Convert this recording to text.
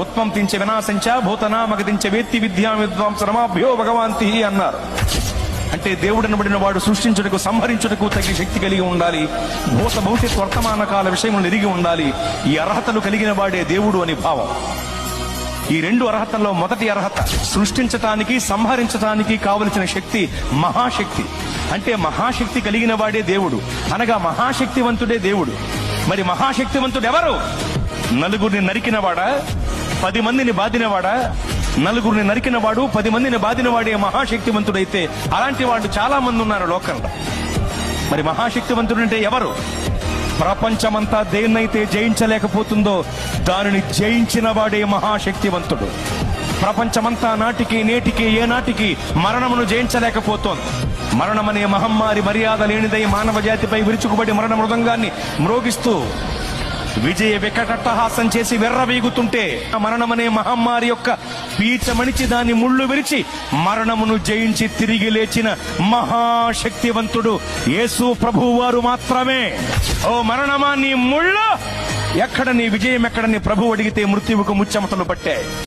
ఉత్పంతించే వినాశంచ భూతనామగతించే వేత్తి విద్యా విద్వాంసరమాభ్యో భగవాంతి అన్నారు. అంటే దేవుడు అనబడిన వాడు సృష్టించుటకు సంహరించుటకు తగిన శక్తి కలిగి ఉండాలి. భూత భవిష్యత్ వర్తమాన కాల విషయములను ఎరిగి ఉండాలి. ఈ అర్హతలు కలిగిన వాడే దేవుడు అని భావం. ఈ రెండు అర్హతల్లో మొదటి అర్హత సృష్టించటానికి సంహరించటానికి కావలసిన శక్తి మహాశక్తి. అంటే మహాశక్తి కలిగిన వాడే దేవుడు, అనగా మహాశక్తివంతుడే దేవుడు. మరి మహాశక్తివంతుడు ఎవరు? నలుగురిని నరికినవాడా? 10 మందిని బాధినవాడా? నలుగురిని నరికినవాడు 10 మందిని బాధినవాడే మహాశక్తివంతుడైతే అలాంటి వాడు చాలా మంది ఉన్నారు లోకంలో. మరి మహాశక్తివంతుడు అంటే ఎవరు? ప్రపంచమంతా దేన్నైతే జయించలేకపోతుందో దానిని జయించిన వాడే మహాశక్తివంతుడు. ప్రపంచమంతా నాటికి నేటికి ఏనాటికి మరణమును జయించలేకపోతోంది. మరణమనే మహమ్మారి మర్యాద లేనిదై మానవ జాతిపై విరుచుకుబడి మరణ మృదంగాన్ని మ్రోగిస్తూ విజయ వికటట్టహాసం చేసి వెర్రవీగుతుంటే మరణమనే మహమ్మారి యొక్క పీచమణిచి దాన్ని ముళ్ళు విరిచి మరణమును జయించి తిరిగి లేచిన మహాశక్తివంతుడు యేసు ప్రభువు వారు మాత్రమే. ఓ మరణమా నీ ముళ్ళు ఎక్కడ, నీ విజయం ఎక్కడ? నీ ప్రభువు అడిగితే మృత్యువుకు ముచ్చెమటలు పట్టాయి.